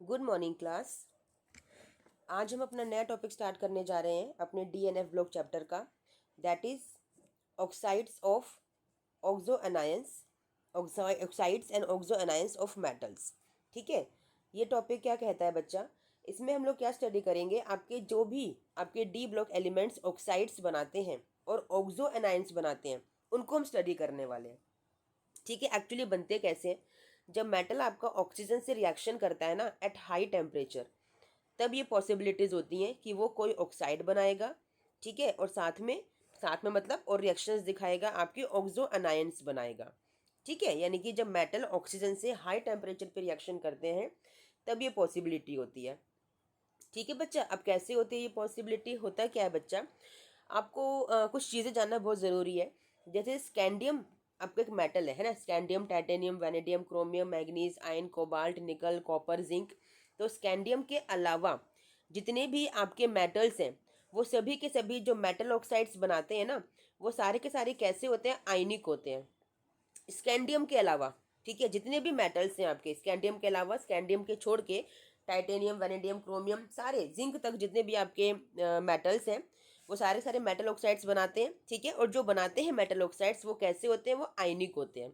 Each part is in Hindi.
Good morning class. आज हम अपना नया टॉपिक स्टार्ट करने जा रहे हैं अपने डीएनएफ ब्लॉक चैप्टर का, that is oxides of oxo anions, oxides and oxo anions of metals. ठीक है, ये टॉपिक क्या कहता है बच्चा? इसमें हम लोग क्या स्टडी करेंगे, आपके जो भी आपके डी ब्लॉक एलिमेंट्स ऑक्साइड्स बनाते हैं और ऑक्सो अनायंस बनाते हैं उनको हम स्टडी करने वाले हैं। ठीक है, एक्चुअली बनते कैसे हैं? जब मेटल आपका ऑक्सीजन से रिएक्शन करता है ना एट हाई टेम्परेचर, तब ये पॉसिबिलिटीज़ होती हैं कि वो कोई ऑक्साइड बनाएगा। ठीक है, और साथ में मतलब और रिएक्शंस दिखाएगा, आपकी ऑक्सो अनायंस बनाएगा। ठीक है, यानी कि जब मेटल ऑक्सीजन से हाई टेम्परेचर पे रिएक्शन करते हैं तब ये पॉसिबिलिटी होती है। ठीक है बच्चा, अब कैसे होती है ये पॉसिबिलिटी? होता क्या है बच्चा, आपको कुछ चीज़ें जानना बहुत ज़रूरी है। जैसे स्कैंडियम आपका एक मेटल है ना, scandium, titanium, vanadium, chromium, manganese, ion, cobalt, निकल, कॉपर, जिंक। तो स्कैंडियम के अलावा जितने भी आपके मेटल्स हैं वो सभी के सभी जो मेटल ऑक्साइड्स बनाते हैं ना, वो सारे के सारे कैसे होते हैं? आयनिक होते हैं। स्कैंडियम के अलावा, ठीक है, जितने भी मेटल्स हैं आपके, स्कैंडियम के अलावा, स्कैंडियम के छोड़ के टाइटेनियम, वैनेडियम, क्रोमियम, सारे जिंक तक जितने भी आपके मेटल्स हैं वो सारे सारे मेटल ऑक्साइड्स बनाते हैं। ठीक है, और जो बनाते हैं मेटल ऑक्साइड्स वो कैसे होते हैं? वो आयनिक होते हैं।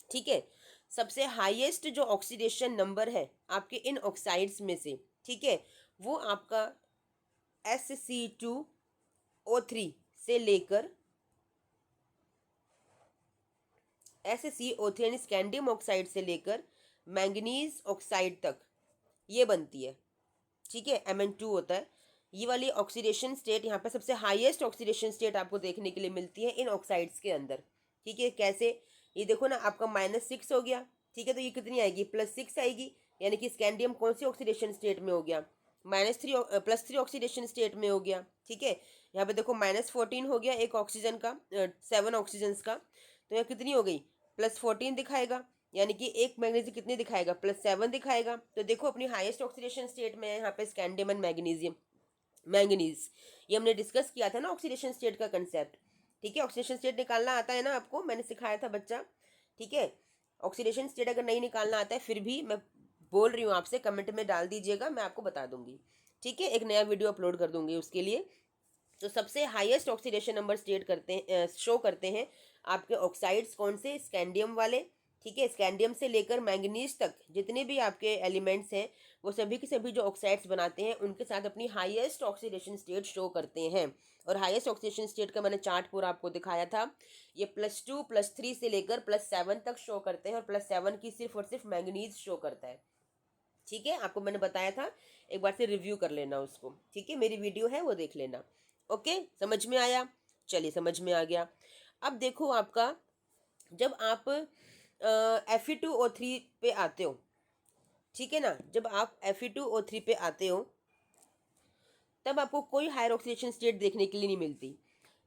ठीक है, सबसे हाईएस्ट जो ऑक्सीडेशन नंबर है आपके इन ऑक्साइड्स में से, ठीक है, वो आपका SC2O3 से लेकर SCO3 यानी स्कैंडियम ऑक्साइड से लेकर मैंगनीज ऑक्साइड तक ये बनती है। ठीक है, Mn2 होता है। ये वाली ऑक्सीडेशन स्टेट यहाँ पे सबसे हाईएस्ट ऑक्सीडेशन स्टेट आपको देखने के लिए मिलती है इन ऑक्साइड्स के अंदर। ठीक है, कैसे? ये देखो ना, आपका -6 हो गया। ठीक है, तो ये कितनी आएगी? +6 आएगी। यानी कि स्कैंडियम कौन सी ऑक्सीडेशन स्टेट में हो गया? -3 +3 ऑक्सीडेशन स्टेट में हो गया। ठीक है, यहाँ पे देखो -14 हो गया एक ऑक्सीजन का, 7 ऑक्सीजन का। तो यहाँ कितनी हो गई? +14 दिखाएगा। यानी कि एक मैग्नीशियम कितने दिखाएगा? +7 दिखाएगा। तो देखो अपनी हाईएस्ट ऑक्सीडेशन स्टेट में है यहाँ पे स्कैंडियम एंड मैग्नीशियम, मैंगनीज। ये हमने डिस्कस किया था ना ऑक्सीडेशन स्टेट का कंसेप्ट। ठीक है, ऑक्सीडेशन स्टेट निकालना आता है ना आपको, मैंने सिखाया था बच्चा। ठीक है, ऑक्सीडेशन स्टेट अगर नहीं निकालना आता है फिर भी मैं बोल रही हूँ आपसे, कमेंट में डाल दीजिएगा, मैं आपको बता दूंगी। ठीक है, एक नया वीडियो अपलोड कर दूंगी उसके लिए। तो सबसे हाईएस्ट ऑक्सीडेशन नंबर स्टेट करते हैं, शो करते हैं आपके ऑक्साइड्स कौन से? स्कैंडियम वाले। ठीक है, स्कैंडियम से लेकर मैंगनीज तक जितने भी आपके एलिमेंट्स हैं वो सभी के सभी जो ऑक्साइड्स बनाते हैं उनके साथ अपनी हाईएस्ट ऑक्सीडेशन स्टेट शो करते हैं। और हाईएस्ट ऑक्सीडेशन स्टेट का मैंने चार्ट पूरा आपको दिखाया था। ये +2 +3 से लेकर +7 तक शो करते हैं, और +7 की सिर्फ और सिर्फ मैंगनीज शो करता है। ठीक है, आपको मैंने बताया था, एक बार से रिव्यू कर लेना उसको। ठीक है, मेरी वीडियो है वो देख लेना। ओके, समझ में आया? चलिए, समझ में आ गया। अब देखो आपका, जब आप Fe2O3 पे आते हो, ठीक है ना, जब आप Fe2O3 पे आते हो तब आपको कोई हायर ऑक्सीडेशन स्टेट देखने के लिए नहीं मिलती।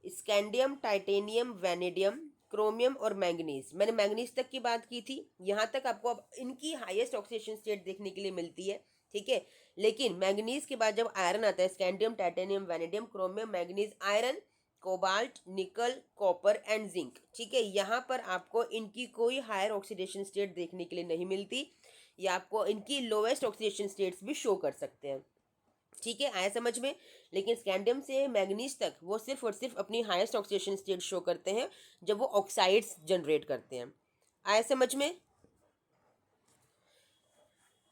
स्कैंडियम, टाइटेनियम, वैनेडियम, क्रोमियम और मैंगनीज, मैंने मैंगनीज तक की बात की थी। यहाँ तक आपको अब इनकी हाईएस्ट ऑक्सीडेशन स्टेट देखने के लिए मिलती है। ठीक है, लेकिन मैंगनीज के बाद जब आयरन आता है, scandium, titanium, vanadium, chromium, manganese, iron, cobalt, निकल, कॉपर एंड जिंक। ठीक है, यहाँ पर आपको इनकी कोई हायर ऑक्सीडेशन स्टेट देखने के लिए नहीं मिलती, या आपको इनकी लोवेस्ट ऑक्सीडेशन स्टेट्स भी शो कर सकते हैं। ठीक है, आया समझ में? लेकिन स्कैंडियम से मैग्नीज तक वो सिर्फ और सिर्फ अपनी हाईएस्ट ऑक्सीडेशन स्टेट शो करते हैं जब वो ऑक्साइड्स जनरेट करते हैं। आया समझ में?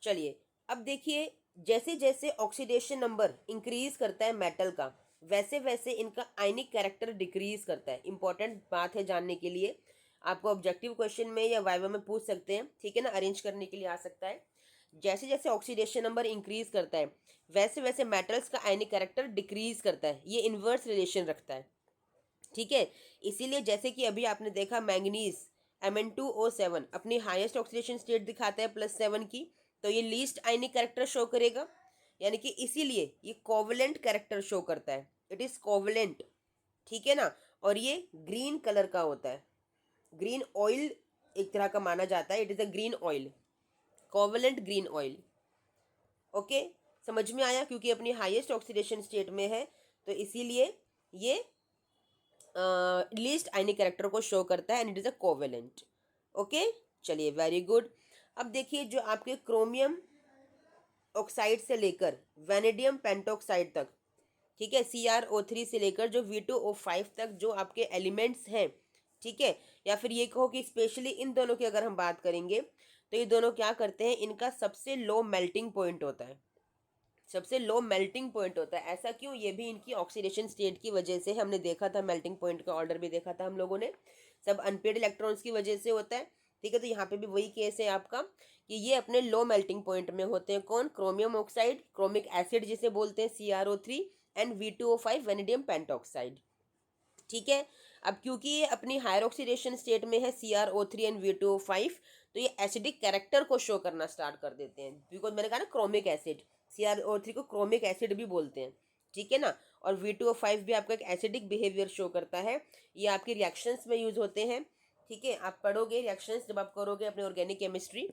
चलिए, अब देखिए, जैसे जैसे ऑक्सीडेशन नंबर इंक्रीज करता है मेटल का, वैसे वैसे इनका आयनिक कैरेक्टर डिक्रीज करता है। इंपॉर्टेंट बात है जानने के लिए, आपको ऑब्जेक्टिव क्वेश्चन में या वाइवा में पूछ सकते हैं। ठीक है ना, अरेंज करने के लिए आ सकता है। जैसे जैसे ऑक्सीडेशन नंबर इंक्रीज करता है वैसे वैसे मेटल्स का आयनिक कैरेक्टर डिक्रीज करता है। ये इन्वर्स रिलेशन रखता है। ठीक है, इसीलिए जैसे कि अभी आपने देखा मैंगनीज Mn2O7 अपनी हाईएस्ट ऑक्सीडेशन स्टेट दिखाता है +7 की, तो ये लीस्ट आयनिक कैरेक्टर शो करेगा। यानी कि इसीलिए ये कोवलेंट कैरेक्टर शो करता है, इट इज कोवलेंट। ठीक है ना, और ये ग्रीन कलर का होता है, ग्रीन ऑयल एक तरह का माना जाता है, it is a green oil, covalent green oil. Okay, समझ में आया? क्योंकि अपनी हाईएस्ट ऑक्सीडेशन स्टेट में है तो इसीलिए ये लीस्ट आयनिक कैरेक्टर को शो करता है, and it is a covalent. Okay, चलिए, वेरी गुड। अब देखिए, जो आपके क्रोमियम ऑक्साइड से लेकर वेनेडियम पेंटोक्साइड तक, ठीक है, CrO3 से लेकर जो V2O5 तक जो आपके एलिमेंट्स हैं, ठीक है, या फिर ये कहो कि स्पेशली इन दोनों की अगर हम बात करेंगे तो ये दोनों क्या करते हैं, इनका सबसे लो मेल्टिंग पॉइंट होता है, सबसे लो मेल्टिंग पॉइंट होता है। ऐसा क्यों? ये भी इनकी ऑक्सीडेशन स्टेट की वजह से हमने देखा था, मेल्टिंग पॉइंट का ऑर्डर भी देखा था हम लोगों ने, सब अनपेड इलेक्ट्रॉन्स की वजह से होता है, ठीक है। तो यहाँ पे भी वही केस है आपका कि ये अपने लो मेल्टिंग पॉइंट में होते हैं। कौन? क्रोमियम ऑक्साइड, क्रोमिक एसिड जिसे बोलते हैं CrO3 and V2O5 vanadium pentoxide, ठीक है। अब क्योंकि ये अपनी हायर ऑक्सीडेशन स्टेट में है CrO3 एंड V2O5, तो ये एसिडिक कैरेक्टर को शो करना स्टार्ट कर देते हैं, बिकॉज मैंने कहा ना क्रोमिक एसिड, CrO3 को क्रोमिक एसिड भी बोलते हैं, ठीक है ना। और V2O5 भी आपका एक एसिडिक बिहेवियर शो करता है। ये आपकी रिएक्शंस में यूज होते हैं, ठीक है। आप पढ़ोगे रिएक्शंस जब आप करोगे अपने ऑर्गेनिक केमिस्ट्री,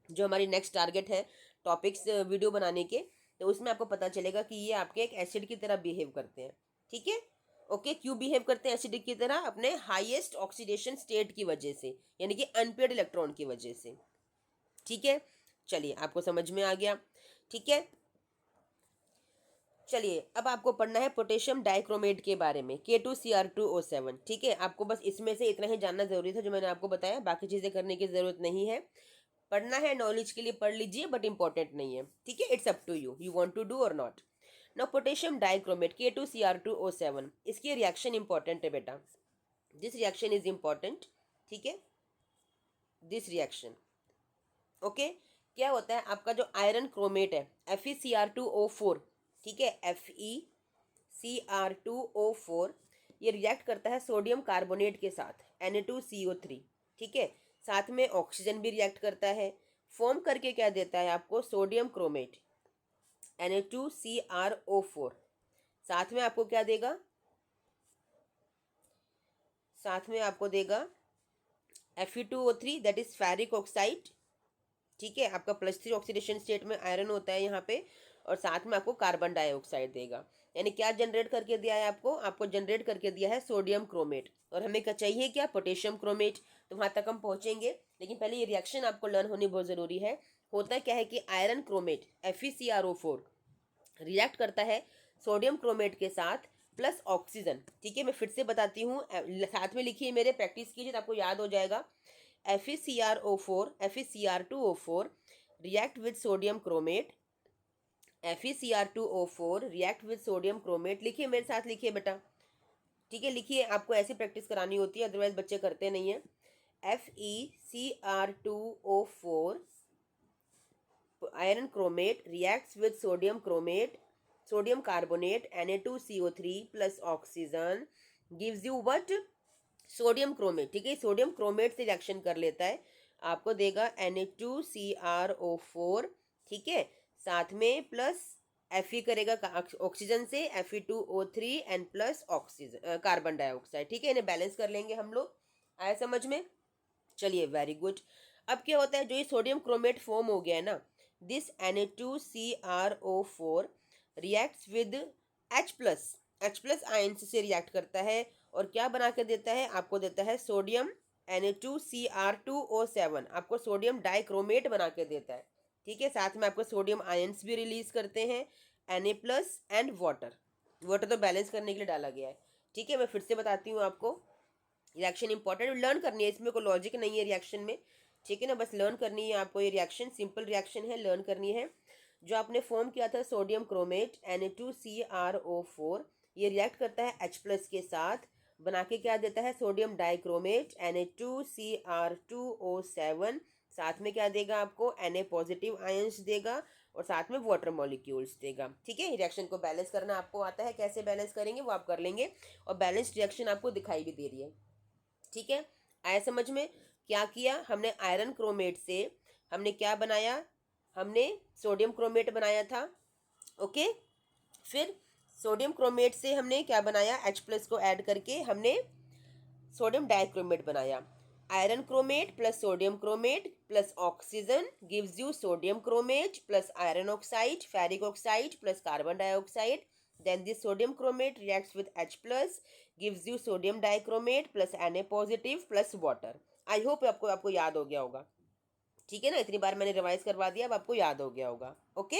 जो हमारी नेक्स्ट टारगेट है टॉपिक्स वीडियो बनाने के, तो उसमें आपको पता चलेगा कि ये आपके एक एसिड की तरह बिहेव करते हैं, ठीक है। ओके, क्यों बिहेव करते हैं एसिडिक की तरह? अपने हाईएस्ट ऑक्सीडेशन स्टेट की वजह से, यानी कि अनपेड इलेक्ट्रॉन की वजह से, ठीक है। चलिए, आपको समझ में आ गया, ठीक है। चलिए, अब आपको पढ़ना है पोटेशियम डाइक्रोमेट के बारे में, K2Cr2O7, ठीक है। आपको बस इसमें से इतना ही जानना जरूरी था जो मैंने आपको बताया, बाकी चीज़ें करने की ज़रूरत नहीं है। पढ़ना है नॉलेज के लिए पढ़ लीजिए, बट इंपॉर्टेंट नहीं है, ठीक है। It's up to you, you want to do और not. Now potassium dichromate K2Cr2O7, इसकी रिएक्शन इंपॉर्टेंट है बेटा, दिस रिएक्शन इज इंपॉर्टेंट, ठीक है। दिस रिएक्शन, ओके, क्या होता है आपका जो आयरन क्रोमेट है FeCr2O4, ठीक है, FeCr2O4, ये रिएक्ट करता है सोडियम कार्बोनेट के साथ Na2CO3, ठीक है। साथ में ऑक्सीजन भी रिएक्ट करता है, फॉर्म करके क्या देता है आपको? Sodium chromate Na2CrO4। साथ में आपको क्या देगा? साथ में आपको देगा Fe2O3, that is ferric oxide, ठीक है। आपका +3 ऑक्सीडेशन स्टेट में आयरन होता है यहाँ पे, और साथ में आपको कार्बन डाइऑक्साइड देगा। यानी क्या जनरेट करके दिया है आपको? आपको जनरेट करके दिया है सोडियम क्रोमेट, और हमें क्या चाहिए? क्या? Potassium chromate. तो वहाँ तक हम पहुँचेंगे, लेकिन पहले ये रिएक्शन आपको लर्न होनी बहुत ज़रूरी है। होता क्या है कि आयरन क्रोमेट FeCrO4 रिएक्ट करता है सोडियम क्रोमेट के साथ प्लस ऑक्सीजन, ठीक है। मैं फिर से बताती हूँ, साथ में लिखिए मेरे, प्रैक्टिस कीजिए तो आपको याद हो जाएगा। FeCr2O4 react with sodium chromate, FeCr2O4 react with sodium chromate। लिखिए मेरे साथ, लिखिए बेटा, ठीक है, लिखिए। आपको ऐसी प्रैक्टिस करानी होती है, अदरवाइज बच्चे करते नहीं है। FeCr2O4 iron chromate reacts with sodium chromate, sodium carbonate Na2CO3 plus oxygen gives you what? Sodium chromate, ठीक है। सोडियम क्रोमेट से रिएक्शन कर लेता है, आपको देगा Na2CrO4, ठीक है। साथ में प्लस Fe करेगा ऑक्सीजन से Fe2O3 and plus oxygen carbon dioxide, ठीक है। इन्हें बैलेंस कर लेंगे हम लोग, आया समझ में? चलिए, वेरी गुड। अब क्या होता है, जो ये सोडियम क्रोमेट फॉर्म हो गया है ना, this Na2CrO4 reacts with H+ ions से रिएक्ट करता है, और क्या बना के देता है आपको? देता है सोडियम Na2Cr2O7, आपको सोडियम डाइक्रोमेट बना के देता है, ठीक है। साथ में आपको सोडियम आयंस भी रिलीज करते हैं, Na+ एंड वाटर तो बैलेंस करने के लिए डाला गया है, ठीक है। मैं फिर से बताती हूँ आपको, रिएक्शन इंपॉर्टेंट, लर्न करनी है, इसमें कोई लॉजिक नहीं है रिएक्शन में, ठीक है ना, बस लर्न करनी है आपको। ये रिएक्शन सिंपल रिएक्शन है, लर्न करनी है। जो आपने फॉर्म किया था सोडियम क्रोमेट Na2CrO4, ये रिएक्ट करता है H+ के साथ, बना के क्या देता है? सोडियम डाइक्रोमेट Na2Cr2O7, साथ में क्या देगा आपको? Na+ आयंस देगा, और साथ में वाटर मॉलिक्यूल्स देगा, ठीक है। रिएक्शन को बैलेंस करना आपको आता है, कैसे बैलेंस करेंगे वो आप कर लेंगे, और बैलेंस्ड रिएक्शन आपको दिखाई भी दे रही है, ठीक है। आया समझ में? क्या किया हमने? आयरन क्रोमेट से हमने क्या बनाया? हमने सोडियम क्रोमेट बनाया था, ओके। फिर सोडियम क्रोमेट से हमने क्या बनाया? H+ को ऐड करके हमने सोडियम डाइक्रोमेट बनाया। Iron chromate plus sodium chromate plus oxygen gives you sodium chromate plus iron oxide, ferric oxide plus carbon dioxide. Then this sodium chromate reacts with H+, gives you sodium dichromate plus Na+ plus water. I hope आपको याद हो गया होगा, ठीक है ना। इतनी बार मैंने रिवाइज करवा दिया, अब आपको याद हो गया होगा, okay.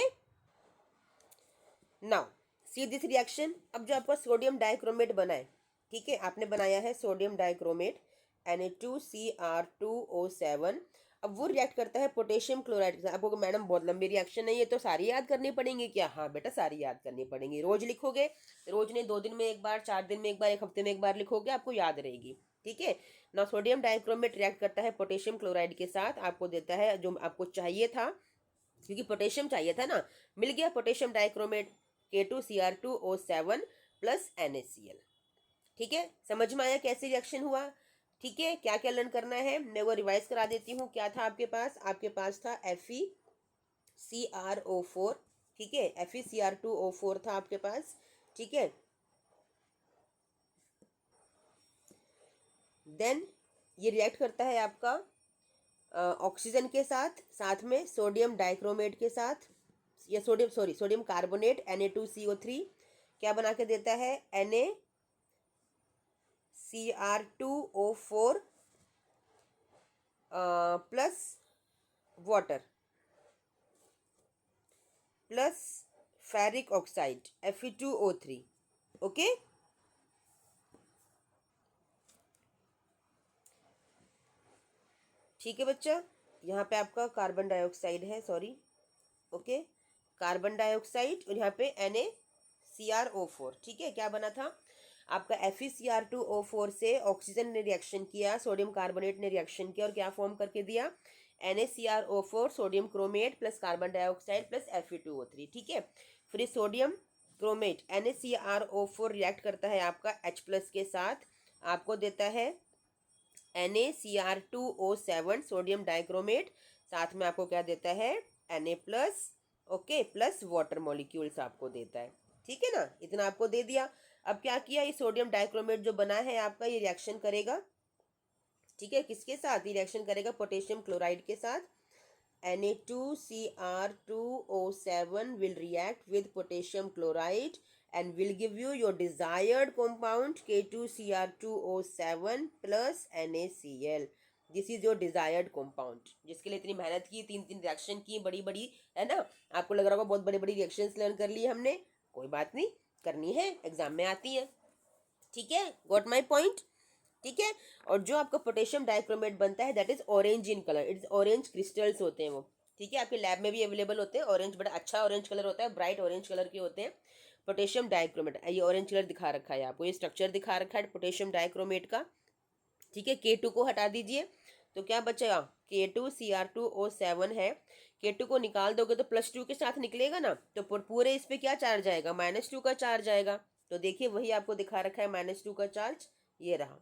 Now see this reaction. अब जो आपका सोडियम डाइक्रोमेट बना है, ठीक है, आपने बनाया है सोडियम डाइक्रोमेट Na2Cr2O7। अब वो रिएक्ट करता है पोटेशियम क्लोराइड के साथ। आपको मैडम बहुत लंबी रिएक्शन है ये, तो सारी याद करनी पड़ेंगी क्या? हाँ बेटा, सारी याद करनी पड़ेंगी। रोज लिखोगे, रोज ने 2 दिन में एक बार, 4 दिन में एक बार, 1 हफ्ते में एक बार लिखोगे, आपको याद रहेगी। ठीक है ना। सोडियम डाइक्रोमेट रिएक्ट करता है पोटेशियम क्लोराइड के साथ, आपको देता है जो आपको चाहिए था, क्योंकि पोटेशियम चाहिए था ना, मिल गया potassium dichromate K2Cr2O7 plus NaCl। ठीक है, समझ में आया कैसे रिएक्शन हुआ? ठीक है, क्या क्या लर्न करना है मैं वो रिवाइज करा देती हूँ। क्या था आपके पास? आपके पास था FeCrO4। ठीक है, FeCr2O4 था आपके पास। ठीक है, देन ये रिएक्ट करता है आपका ऑक्सीजन के साथ, साथ में सोडियम डाइक्रोमेट के साथ, या सोडियम कार्बोनेट Na2CO3 क्या बना के देता है? NaCr2O4 plus water plus ferric oxide Fe2O3। Okay, ठीक है बच्चा, यहाँ पे आपका कार्बन डाइऑक्साइड है, सॉरी, ओके, कार्बन डाइऑक्साइड, और यहाँ पे NaCrO4। ठीक है, क्या बना था आपका? FeCr2O4 से ऑक्सीजन ने रिएक्शन किया, सोडियम कार्बोनेट ने रिएक्शन किया, और क्या फॉर्म करके दिया? NaCrO4 sodium chromate plus carbon dioxide plus Fe2O3। ठीक है, फिर सोडियम क्रोमेट NaCrO4 रिएक्ट करता है आपका H प्लस के साथ, आपको देता है NaCr2O7 सोडियम डाइक्रोमेट, साथ में आपको क्या देता है? Na plus, okay, plus water molecules आपको देता है। ठीक है ना, इतना आपको दे दिया। अब क्या किया, ये सोडियम डाइक्रोमेट जो बना है आपका, ये रिएक्शन करेगा, ठीक है, किसके साथ? ये रिएक्शन करेगा पोटेशियम क्लोराइड के साथ। Na2Cr2O7 will react with potassium chloride and will give you your desired compound K2Cr2O7 plus NaCl। This is your desired compound, जिसके लिए इतनी मेहनत की, 3 रिएक्शन की, बड़ी बड़ी, है ना। आपको लग रहा होगा बहुत बड़ी बड़ी रिएक्शंस लर्न कर ली हमने, कोई बात नहीं, करनी है, एग्जाम में आती है। ठीक है, गॉट माई पॉइंट? ठीक है, और जो आपका पोटेशियम डाइक्रोमेट बनता है that is orange in colour, it's orange crystals होते हैं वो। ठीक है, आपके लैब में भी अवेलेबल होते हैं, ऑरेंज, बड़ा अच्छा ऑरेंज कलर होता है, ब्राइट ऑरेंज कलर के होते हैं पोटेशियम डाइक्रोमेट। ये ऑरेंज कलर दिखा रखा है आपको, ये स्ट्रक्चर दिखा रखा है पोटेशियम डाइक्रोमेट का। ठीक है, K2 को हटा दीजिए, तो क्या बचेगा? K2Cr2O7 है, K2 को निकाल दोगे तो +2 के साथ निकलेगा ना, तो पूरे इस पे क्या चार्ज आएगा? -2 का चार्ज आएगा। तो देखिए वही आपको दिखा रखा है -2 का चार्ज, ये रहा।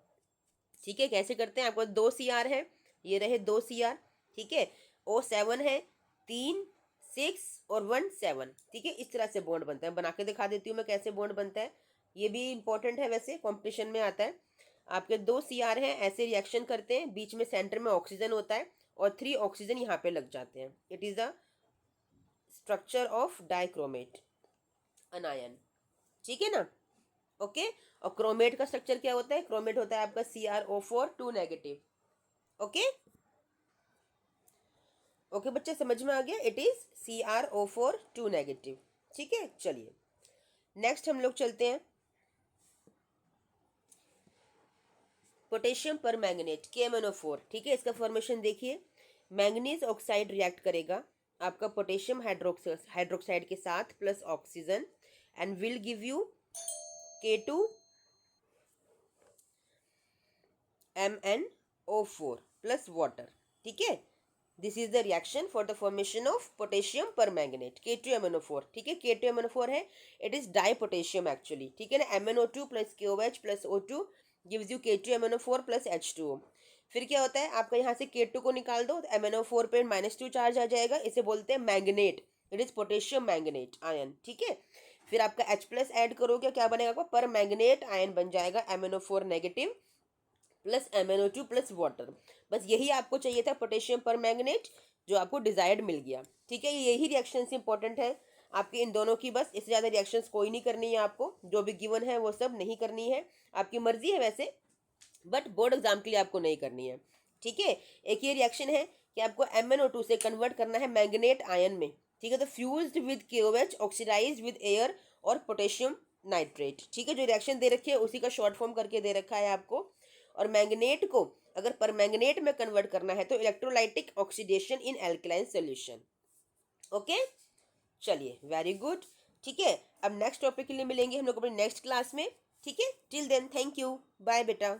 ठीक है, कैसे करते हैं? आपको 2 Cr है, ये रहे 2 Cr। ठीक है, O7 है, 3 6 और 1 7। ठीक है, इस तरह से बॉन्ड बनता है, बना के दिखा देती हूँ मैं कैसे बॉन्ड बनता है, ये भी इंपॉर्टेंट है, वैसे कॉम्पिटिशन में आता है। आपके 2 Cr हैं, ऐसे रिएक्शन करते हैं, बीच में सेंटर में ऑक्सीजन होता है और 3 ऑक्सीजन यहाँ पे लग जाते हैं। It is a structure of dichromate अनायन। ठीक है ना, ओके। और क्रोमेट का स्ट्रक्चर क्या होता है? क्रोमेट होता है आपका CrO4 2 नेगेटिव। ओके, ओके बच्चे, समझ में आ गया? It is CrO4 2 negative. ठीक है, चलिए नेक्स्ट हम लोग चलते हैं पोटेशियम पर मैंगनेट KMnO4। ठीक है, इसका फॉर्मेशन देखिए, मैंगनीज ऑक्साइड रिएक्ट करेगा आपका पोटेशियम हाइड्रोक्साइड के साथ plus oxygen and will give you K2MnO4 plus water. ठीक है, this is the reaction for the formation of potassium permanganate K2MnO4। ठीक है, K2MnO4 है, it is dipotassium actually. ठीक है ना, MnO2 plus KOH plus O2 gives you K2MnO4 plus H2O। फिर क्या होता है आपका, यहाँ से K2 को निकाल दो तो MnO4 पे -2 चार्ज आ जाएगा, इसे बोलते हैं manganate, it is potassium manganate ion. ठीक है, फिर आपका H प्लस ऐड करोगे, क्या बनेगा आपका? पर मैंगनेट आयन बन जाएगा MnO4 negative plus MnO2 plus water. बस यही आपको चाहिए था पोटेशियम पर मैंगनेट, जो आपको डिजायर्ड मिल गया। ठीक है, यही रिएक्शंस इंपॉर्टेंट है आपके इन दोनों की, बस इससे ज़्यादा रिएक्शंस कोई नहीं करनी है आपको, जो भी गिवन है वो सब नहीं करनी है, आपकी मर्जी है वैसे, बट बोर्ड एग्जाम के लिए आपको नहीं करनी है। ठीक है, एक ये रिएक्शन है कि आपको MnO2 से कन्वर्ट करना है मैंगनेट आयन में। ठीक है। तो fused with KOH oxidise with air और पोटेशियम नाइट्रेट, ठीक है। जो रिएक्शन दे रखी है उसी का शॉर्ट फॉर्म करके दे रखा है आपको। और मैंगनेट को अगर परमैंगनेट में कन्वर्ट करना है तो electrolytic oxidation in alkaline solution. Okay, चलिए, वेरी गुड। ठीक है, अब नेक्स्ट टॉपिक के लिए मिलेंगे हम लोग अपनी नेक्स्ट क्लास में। ठीक है, till then thank you, bye बेटा।